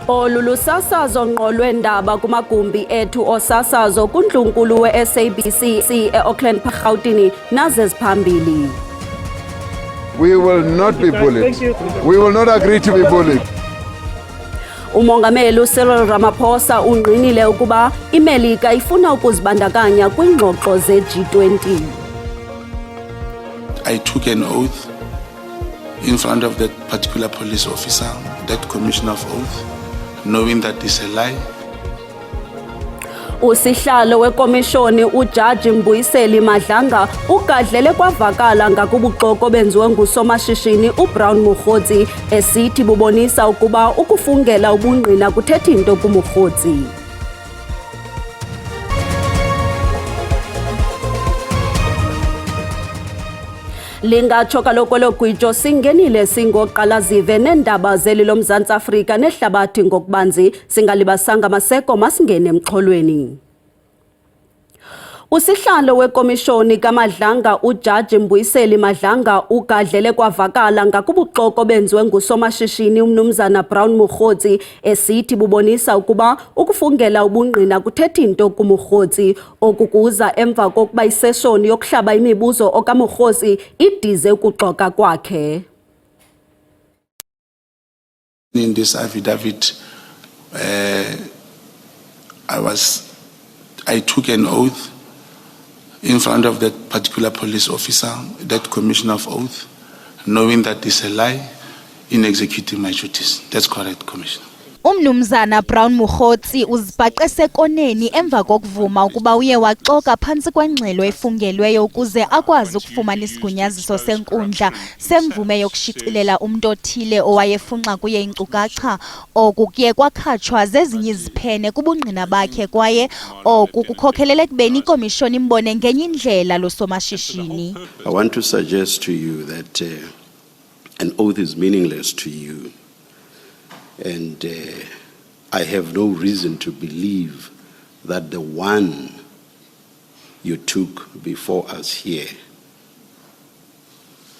Olu lusasazo ngqo lweendaba kumagumbi ethu osasazo kuNdlunkulu we-SABC e-Auckland Park Gauteng naze ziphambili. We will not be bullied. We will not agree to be bullied. Umongameli Cyril Ramaphosa ungqinile ukuba iMelika ifuna ukuzibandakanya kwiingxoxo ze-G20. I took an oath in front of that particular police officer, that commissioner of oath, knowing that it's a lie. Usihlalo wekomishoni uJaji Mbuyiseli Madlanga ugadlele kwavakala ngakubuxoko benziwe ngusomashishini uBrown Mokgotsi esithi bubonisa ukuba ukufungela ubungqina kuthetha into kuMokgotsi. Lingatsho kaloku lo gwityo singenile singoqala zive neendaba zeli loMzantsi Afrika nehlabathi ngokubanzi singalibasanga amaseko masingene emxholweni. Usihlalo wekomishoni kaMadlanga uJaji Mbuyiseli Madlanga ugadlele kwavakala ngakubuxoko benziwe ngusomashishini umnumzana Brown Mokgotsi esithi bubonisa ukuba ukufungela ubungqina kuthetha into kuMokgotsi okukuza emva kokuba iseshoni yokuhlaba imibuzo okaMokgotsi idize ukuxoka kwakhe. In this affidavit, I took an oath in front of that particular police officer, that commissioner of oath, knowing that it's a lie in executing my duties. That's correct, Commissioner. Umnumzana Brown Mokgotsi uzibhaqe sekoneni emva kokuvuma ukuba uye waxoka phantsi kwengxelo efungelweyo ukuze akwazi ukufumana isigunyaziso senkundla semvume yokushicilela umuntu othile owayefunxa kuye inkcukacha oku kuye kwakhatshwa zezinye iziphene kubungqina bakhe kwaye oku kukhokhelele ekubeni ikomishoni imbone ngenye indlela losomashishini. I want to suggest to you that an oath is meaningless to you. And I have no reason to believe that the one you took before us here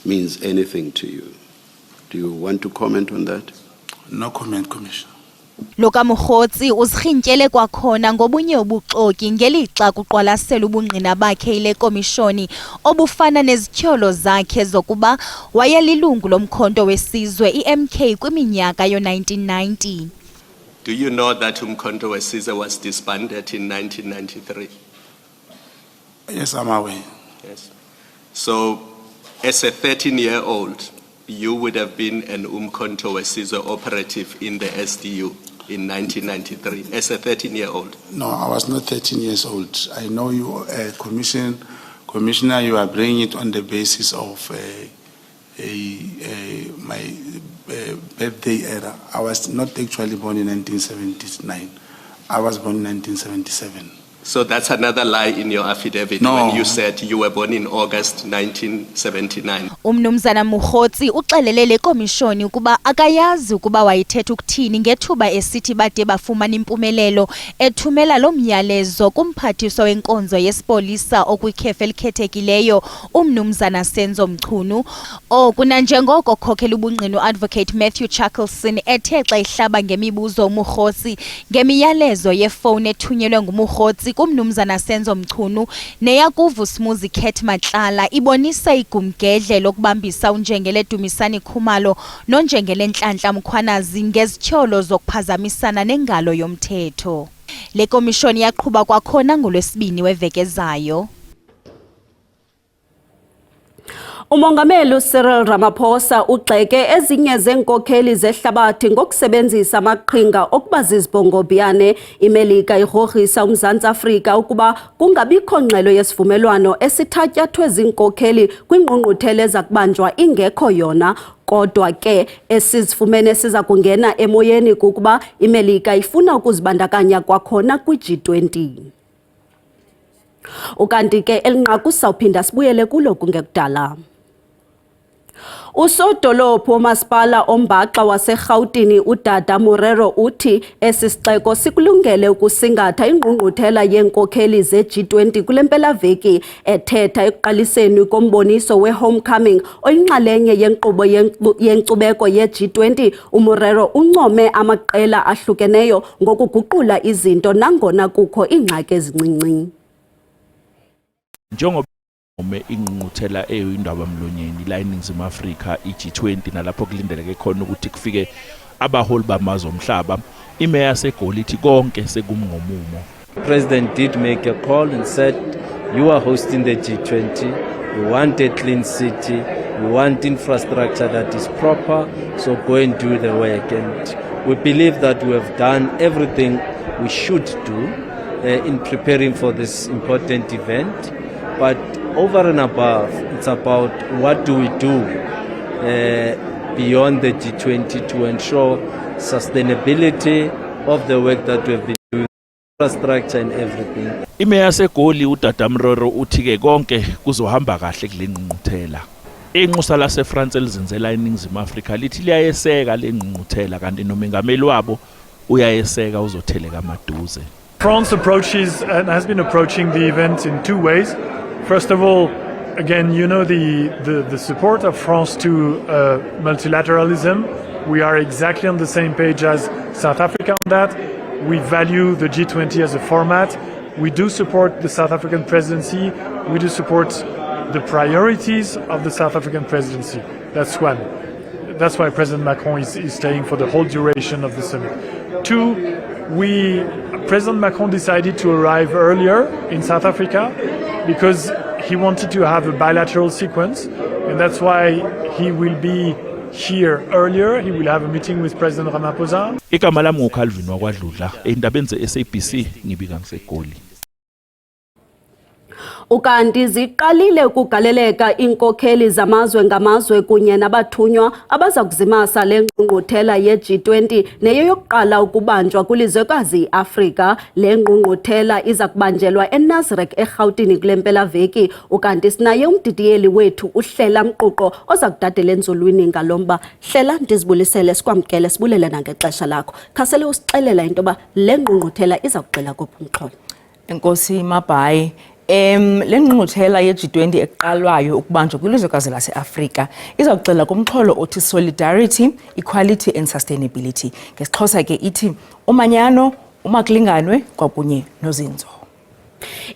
means anything to you. Do you want to comment on that? No comment, Commissioner. Loka Mokgotsi uzirhintyele kwakhona ngobunye ubuxoki ngelixa kuqwalasela ubungqina bakhe ile komishoni obufana nezithyolo zakhe zokuba wayelilungu lomkhonto wesizwe iMK kwiminyaka yo-1990. Do you know that Umkhonto weSizwe was disbanded in 1993? Yes, I'm aware. Yes. So, as a 13-year-old, you would have been an Umkhonto weSizwe operative in the SDU in 1993, as a 13-year-old. No, I was not 13 years old. I know you, Commissioner, you are bringing it on the basis of my birthday era. I was not actually born in 1979. I was born in 1977. So that's another lie in your affidavit. No. When you said you were born in August 1979. Umnumzana Mokgotsi uxelele le komishoni ukuba akayazi ukuba wayithetha ukuthini ngethuba esithi bade bafumana impumelelo ethumela lo myalezo kumphathiswa wenkonzo yesipolisa okwikhefu elikhethekileyo umnumzana Senzo Mchunu okuna njengoko khokhela ubungqina Advocate Matthew Chuckleson ethe xa ihlaba ngemibuzo uMokgotsi ngemiyalezo yefowuni ethunyelwe nguMokgotsi kumnumzana Senzo Mchunu neyakuvu Smuzi Khet Matlala ibonisa igumgedle lokubambisa unjengele Dumisani Khumalo nonjengele Nhlanhla Mkhwanazi ngezithyolo zokuphazamisana nengalo yomthetho. Le komishoni yaqhuba kwakhona ngolwesibini weveke zayo. Umongameli Cyril Ramaphosa ugxeke ezinye zenkokheli zehlabathi ngokusebenzisa amaqhinga okuba zizibhongobhiyane iMelika irhorhisa uMzantsi Afrika ukuba kungabikho ngxelo yesivumelwano esithatyathwe zinkokheli kwingqungquthela eza kubanjwa ingekho yona kodwa ke esizifumene siza kungena emoyeni kukuba iMelika ifuna ukuzibandakanya kwakhona kwi-G20. Ukanti ke elinqaku sawuphinda sibuyele kulo kungekudala. Usodolophu womasipala ombaxa waseRhawutini uDada Morero uthi esi sixeko sikulungele ukusingatha ingqungquthela yeenkokheli ze-G20 kule mpelaveki, ethetha ekuqaliseni komboniso we-Homecoming oyinxalenye yenkqubo yenkcubeko ye-G20. uMorero uncome amaqela ahlukeneyo ngokuguqula izinto nangona kukho iingxaki ezincinci. Ingqungquthela eyindaba mlonyeni la eNingizimu Afrika i-G20 nalapho kulindeleke khona ukuthi kufike abaholi bamazwe omhlaba, imeya yaseGoli ithi konke sekumngomumo. The President did make a call and said, you are hosting the G20, you want a clean city, you want infrastructure that is proper, so go and do the work. And we believe that we have done everything we should do in preparing for this important event. But over and above, it's about what do we do beyond the G20 to ensure sustainability of the work that we have been doing, infrastructure and everything. Imeya yaseGoli uDada Morero uthi ke konke kuzohamba kahle kule ngqungquthela. Inxusa laseFrance elizinzela eNingizimu Afrika lithi liyayeseka le ngqungquthela kanti nomengameli wabo uyayeseka uzotheleka maduze. France approaches and has been approaching the event in two ways. First of all, again, you know the support of France to multilateralism. We are exactly on the same page as South Africa on that. We value the G20 as a format. We do support the South African presidency. We do support the priorities of the South African presidency. That's one. That's why President Macron is staying for the whole duration of the summit. Two, President Macron decided to arrive earlier in South Africa because he wanted to have a bilateral sequence, and that's why he will be here earlier. He will have a meeting with President Ramaphosa. Igama lami nguCalvin wakwaDludla, endabeni ze-SABC ngibika ngiseGoli. Ukanti ziqalile ukugaleleka inkokheli zamazwe ngamazwe kunye nabathunywa abaza kuzimasa le ngqungquthela ye-G20 neyo yokuqala ukubanjwa kwilizwekazi iAfrika. Le ngqungquthela iza kubanjelwa eNasrec eRhawutini kule mpelaveki. Ukanti sinaye umdidiyeli wethu uHlela Mquqo oza kudadela enzulwini ngalomba. Hlela, ndizibulisele sikwamkele sibulele nangexesha lakho. Khasele usixelela into ba le ngqungquthela iza kuxela kuphi umxholo. Enkosi Mabhayi. Le ngqungquthela ye-G20 eqalwayo ukubanjwa kwilizwekazi lase-Afrika izawuxela kumxholo othi solidarity, equality and sustainability. NgesiXhosa ke ithi umanyano, umakulinganwe kwakunye nozinzo.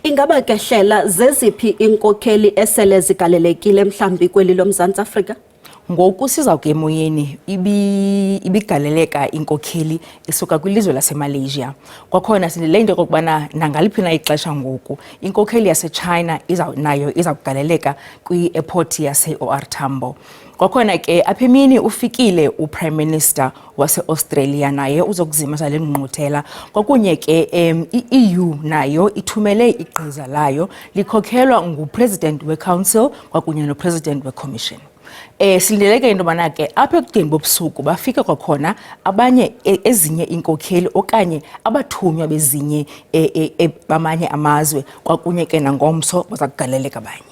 Ingaba ke Hlela, zeziphi inkokheli esele zigalelekile mhlambi kweli loMzantsi Afrika? Ngoku sizawuke emoyeni ibigaleleka inkokheli isuka kwilizwe laseMalaysia. Kwakhona sinile into kokubana nangaliphi na ixesha ngoku inkokheli yaseChina nayo izawugaleleka kwi-airport yase-OR Tambo. Kwakhona ke apha emini ufikile uPrime Minister wase-Australia naye uzokuzimasa le ngqungquthela. Kwakunye ke i-EU nayo ithumele igqiza layo likhokhelwa nguPresident we-Council kwakunye noPresident we-Commission. Silindeleke into bana ke apha ekudeni bobusuku bafika kwakhona abanye ezinye inkokheli okanye abathunywa bezinye bamanye amazwe kwakunye ke nangomso baza kugaleleka abanye.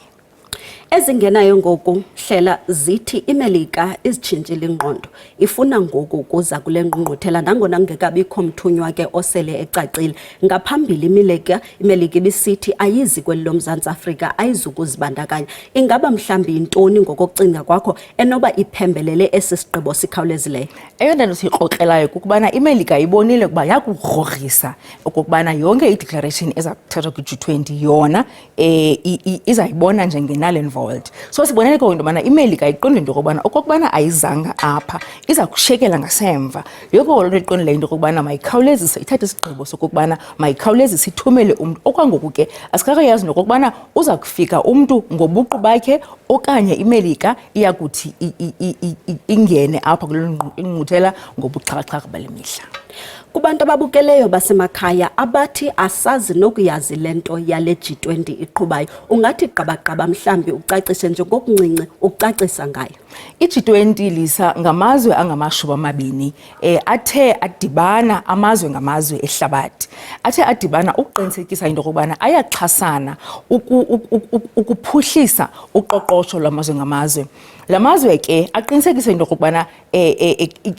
Ezingenayo ngoku Hlela zithi iMelika izitshintshile ingqondo, ifuna ngoku ukuza kule ngqungquthela nangona ngekabikho mthunywa ke osele ecacile. Ngaphambili iMelika ibisithi ayizi kweli loMzantsi Afrika, ayizukuzibandakanya. Ingaba mhlambi intoni ngokucinga kwakho enoba iphembelele esi sigqibo sikhawulezileyo? Eyona nto siyixoxelayo kukubana iMelika ibonile ukuba yakugrogrisa okokubana yonke i-declaration eza kuthethwa kwi-G20 yona izayibona njengenal involved. So sibonele ke into bana iMelika iqonde into kokubana okokubana ayizanga apha iza kushekela ngasemva. Yoko loo iqondile into kokubana mayikhawulezise ithathe isigqibo sokubana mayikhawulezise ithumele umuntu okwangoku ke asikakayazi nokokubana uza kufika umuntu ngobuqu bakhe okanye iMelika iyakuthi ingene apha kule ngqungquthela ngobuxhakaxhaka bale mihla. Kubantu ababukeleyo basemakhaya abathi asazi nokuyazi lento yale G20 iqhubayo, ungathi qabaqaba mhlambi ucacise nje ngokuncinci ucacisa ngayo. I-G20 Lisa ngamazwe angamashumi amabini athe adibana amazwe ngamazwe ehlabathi. Athe adibana ukuqinisekisa into yokubana ayaxhasana ukuphuhlisa uqoqosho lwamazwe ngamazwe. Lamazwe ke aqinisekisa into yokubana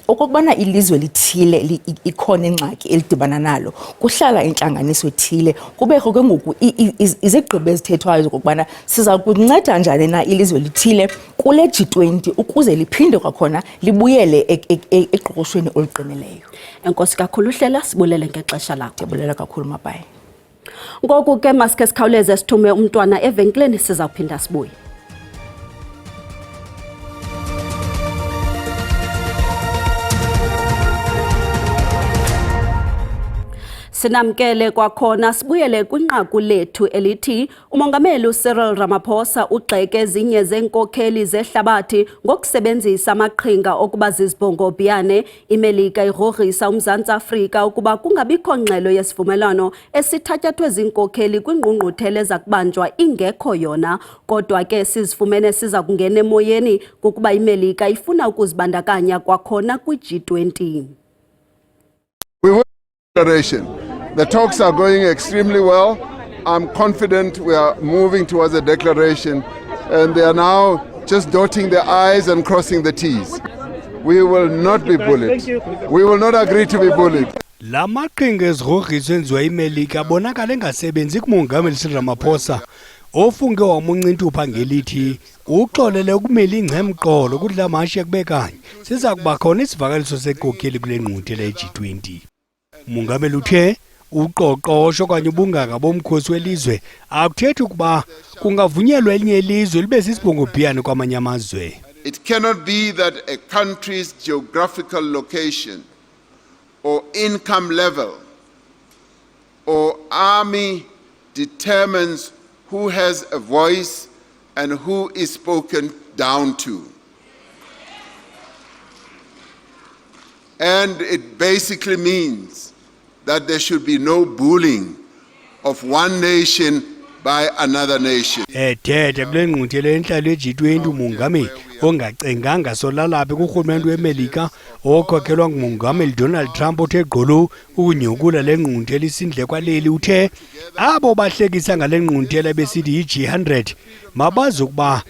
okubana ilizwe lithile ikhona ingxaki elidibana nalo, kuhlala intlanganiso ethile, kubekho ke ngoku izigqibo ezithethwayo zokubana siza kunceda njani na ilizwe lithile kule G20 ukuze liphinde kwakhona libuyele eqoqoshweni oluqinileyo. Enkosi kakhulu Hlela, sibulele ngexesha lakho. Ndiyabulela kakhulu Mabhayi. Ngoku ke maske sikhawuleze sithume umntwana evenkileni, siza kuphinda sibuye. Sinamkele kwakhona sibuyele kwinqaku lethu elithi umongameli Cyril Ramaphosa ugxeke ezinye zenkokheli zehlabathi ngokusebenzisa amaqhinga okuba zizibhongobhiyane. iMelika irogrisa uMzantsi Afrika ukuba kungabikho ngxelo yesivumelwano esithatyathwe zinkokheli kwingqungquthela ezakubanjwa ingekho yona, kodwa ke sizifumene siza kungena emoyeni kukuba iMelika ifuna ukuzibandakanya kwakhona kwi-G20. We will declaration. The talks are going extremely well. I'm confident we are moving towards a declaration, and they are now just dotting the I's and crossing the T's. We will not be bullied. We will not agree to be bullied. La maqhinga ezigrogriso enziwa iMelika abonakala engasebenzi kumongameli Cyril Ramaphosa ofunge wamuncintupha ngelithi uxolele ukumela ingcemqolo kudla mashe kube kanye siza kuba khona isivakaliso sekokheli kule ngqungquthela ye-G20. Umongameli uthe uqoqosho kanye ubungaka bomkhosi welizwe akuthethi ukuba kungavunyelwa elinye ilizwe libe sisibhongobhiyane kwamanye amazwe. It cannot be that a country's geographical location or income level or army determines who has a voice and who is spoken down to. And it basically means that there should be no bullying of one nation by another nation. Ethethe kule ngqungquthela enhlalo ye-G20 umongameli ongacenganga solalaphi kurhulumente weMelika okhokhelwa ngumongameli Donald Trump othe gqolo ukunyukula le ngqungquthela isindle kwaleli uthe abo bahlekisa ngale ngqungquthela besithi yi-G100 mabazi ukuba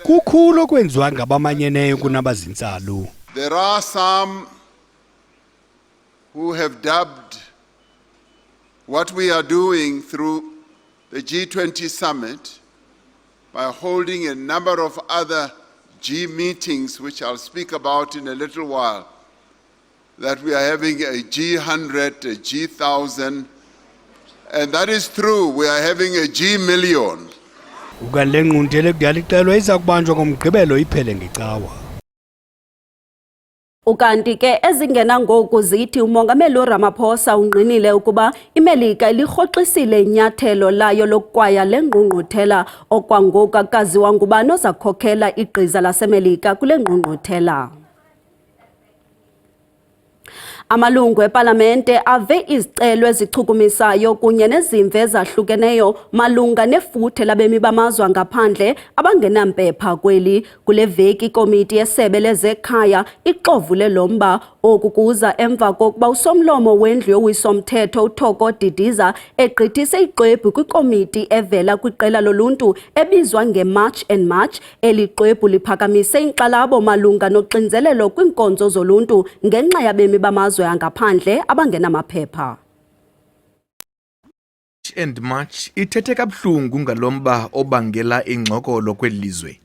kukhulu okwenziwa ngabamanyeneyo kunabazintsalo. There are some who have dubbed what we are doing through the G20 summit by holding a number of other G meetings, which I'll speak about in a little while, that we are having a G100, a G1000, and that is true, we are having a G1,000,000. Ukale ngqungquthela kudala ixelwa iza kubanjwa ngomgqibelo iphele ngecawa. Ukanti ke ezingena ngoku zithi umongameli Ramaphosa ungqinile ukuba iMelika lirhoxisile inyathelo layo lokukwaya lengqungquthela okwangoku akaziwa ngubani ozakhokhela igqiza laseMelika kule ngqungquthela. Amalungu eParlamente ave izicelo ezichukumisayo kunye nezimvo ezahlukeneyo malunga nefuthe labemi bamazwe ngaphandle abangenampepha kweli. Kule veki ikomiti yesebe lezekhaya ixovule lo mba, oku kuza emva kokuba usomlomo wendlu yowiso-mthetho uThoko Didiza egqithise ixwebhu kwikomiti evela kwiqela loluntu ebizwa ngeMarch and March. Eli xwebhu liphakamise inkxalabo malunga noxinzelelo kwinkonzo zoluntu ngenxa yabemi bamazwe angaphandle abangenamaphepha. And March ithethe kabuhlungu ngalomba obangela ingxokolo kwelizwe.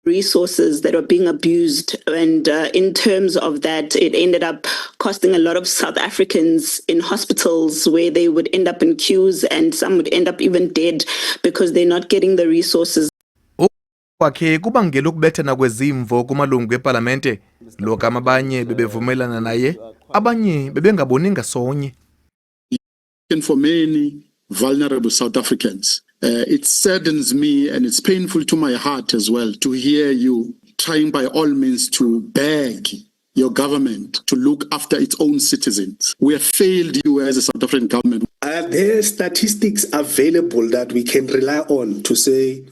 Resources that are being abused, and in terms of that, it ended up costing a lot of South Africans in hospitals where they would end up in queues and some would end up even dead because they're not getting the resources. Kwakhe kubangela ukubethana kwezimvo kumalungu eParlamente, lokama abanye bebevumelana naye, abanye bebengaboni ngasonye. For many vulnerable South Africans, it saddens me and it's painful to my heart as well to hear you trying by all means to beg your government to look after its own citizens. We have failed you as a South African government. Are there statistics available that we can rely on to say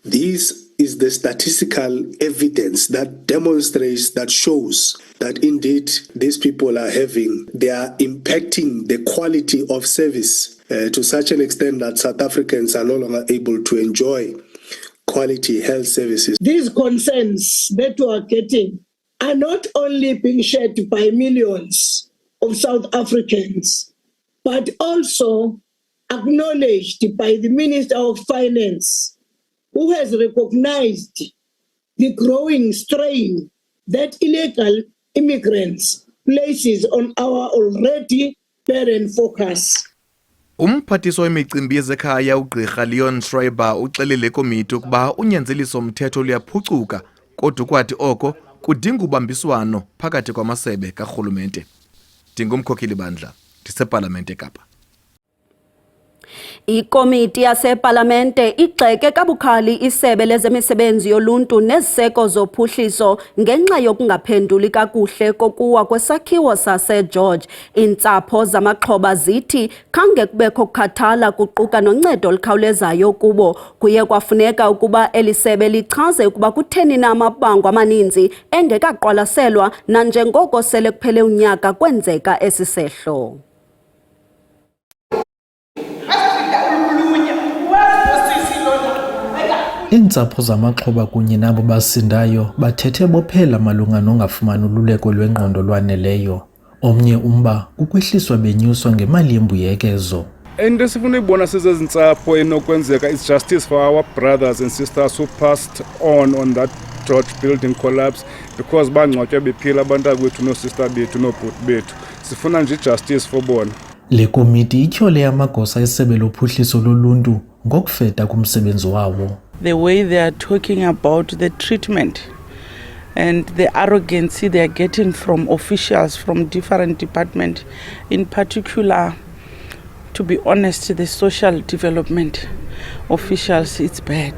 this is the statistical evidence that demonstrates, that shows that indeed these people they are impacting the quality of service to such an extent that South Africans are no longer able to enjoy quality health services? These concerns that we are getting are not only being shared by millions of South Africans, but also acknowledged by the Minister of Finance, who has recognized the growing strain that illegal immigrants places on our already barren focus. Umphathiswa wemicimbi yezekhaya ugqirha Leon Schreiber uxelele ikomiti ukuba unyanzeliso mthetho luyaphucuka kodwa kwathi oko kudinga ubambiswano phakathi kwamasebe karhulumente. Ndingumkhokheli bandla ndiseParlamente eKapa. Ikomiti yaseParlamente igxeke kabukhali isebe lezemisebenzi yoluntu neziseko zophuhliso ngenxa yokungaphenduli kakuhle kokuwa kwesakhiwo saseGeorge. Iintsapho zamaxhoba zithi khange kubekho kukhathala kuquka noncedo olukhawulezayo kubo. Kuye kwafuneka ukuba elisebe lichaze ukuba kutheni na amabango amaninzi engekaqwalaselwa nanjengoko sele kuphele unyaka kwenzeka esi sehlo. Iintsapho zamaxhoba kunye nabo basindayo bathethe bophela malunga nongafumani ululeko lwengqondo lwaneleyo. Omnye umba kukwehliswa benyuswa ngemali yembuyekezo. Into esifuna ibona sizezintsapho enokwenzeka is justice for our brothers and sisters who passed on that George building collapse because bangcwatywa bephila abantakwethu noosister bethu noobhuti bethu. Sifuna nje justice for bona. Le komiti ityhole amagosa esebe lophuhliso loluntu ngokufeta kumsebenzi wawo. The way they are talking about the treatment and the arrogancy they are getting from officials from different departments, in particular, to be honest, the social development officials, it's bad.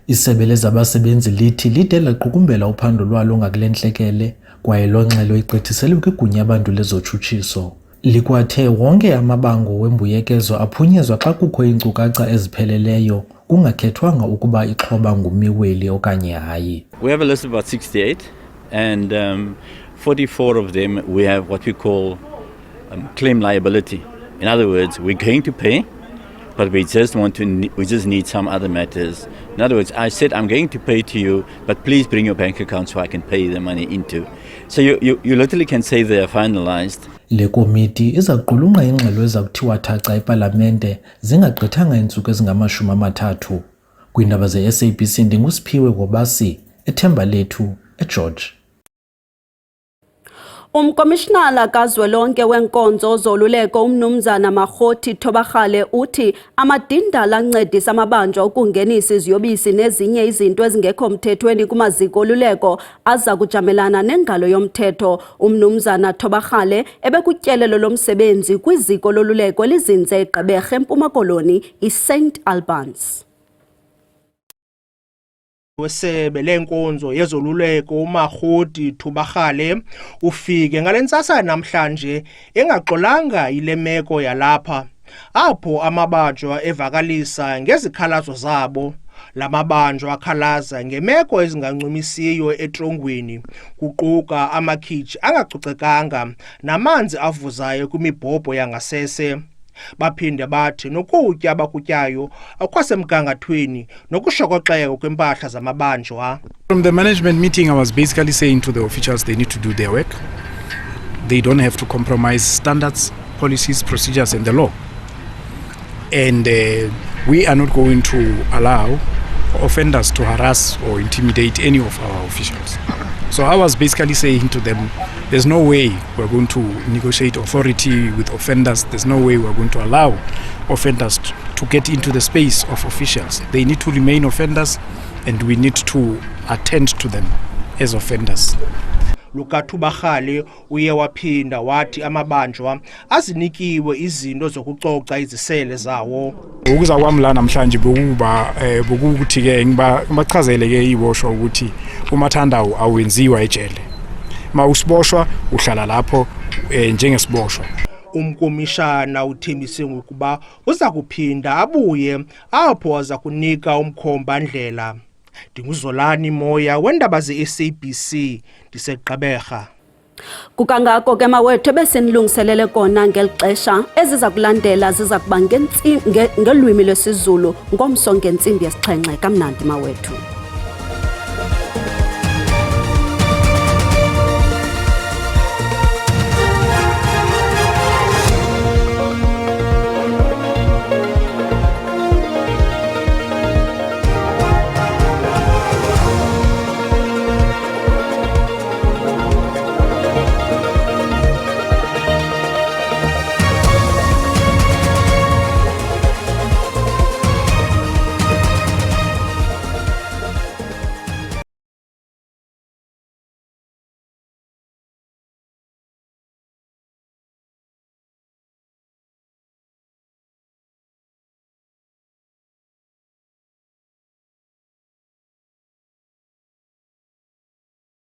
Isebe lezabasebenzi lithi lide laqukumbela uphando lwalo ngakule ntlekele kwaye loo ngxelo igqithiselwe kwigunya abantu lezotshutshiso. Likwathe wonke amabango wembuyekezo aphunyezwa xa kukho iinkcukacha ezipheleleyo kungakhethwanga ukuba ixhoba ngumiweli okanye hayi. We have a list of about 68 and 44 of them we have what we call claim liability. In other words, we're going to pay, but we just need some other matters. In other words, I said I'm going to pay to you, but please bring your bank account so I can pay the money into. So you literally can say they are finalized. Le komiti iza kuqulunqa ingxelo eza kuthiwa thaca eParlamente zingagqithanga iintsuku ezingama-30. Kwiindaba ze-SABC ndinguSiphiwe Ngobasi, eThemba Lethu, eGeorge. Umkomishinala kazwelonke wenkonzo zoluleko umnumzana Makgothi Thobakgale uthi amadindala ancedisa amabanjwa ukungenisa iziyobisi nezinye izinto ezingekho mthethweni kumaziko oluleko aza kujamelana nengalo yomthetho. Umnumzana Thobakgale ebekutyelelo lomsebenzi kwiziko loluleko elizinze eGqeberha eMpuma Koloni iSt Albans. Wesebe lenkonzo yezoluleko uMakgothi Thobakgale ufike ngalentsasa namhlanje engaxolanga ile meko yalapha apho amabanjwa evakalisa ngezikhalazo zabo. Lamabanjwa akhalaza ngemeko ezingancumisiyo etrongweni kuquka amakhitshi angacocekanga namanzi avuzayo kwimibhobho yangasese. Baphinde bathi nokutya abakutyayo akwasemgangathweni nokushokoxeka kwempahla zamabanjwa. From the management meeting, I was basically saying to the officials they need to do their work. They don't have to compromise standards, policies, procedures and the law. And we are not going to allow offenders to harass or intimidate any of our officials. So I was basically saying to them, there's no way we're going to negotiate authority with offenders. There's no way we're going to allow offenders to get into the space of officials. They need to remain offenders and we need to attend to them as offenders. Thobakgale uye waphinda wathi amabanjwa azinikiwe izinto zokucoca izisele zawo. Ukuza kwami la namhlanje bokuthi ke ngibachazele ke iwosho ukuthi umathandawo awenziwa ejele. mawusiboshwa uhlala lapho njengesiboshwa. Umkomishana uthembise ngokuba uza kuphinda abuye apho waza kunika umkhomba ndlela. Ndinguzolani Moya wendaba ze-SABC ndiseGqeberha. Kukangako ke mawethu besenilungiselele kona ngeli xesha eziza kulandela ziza kuba ngelwimi lwesiZulu ngomso ngentsimbi yesixhenxe. Kamnandi mawethu.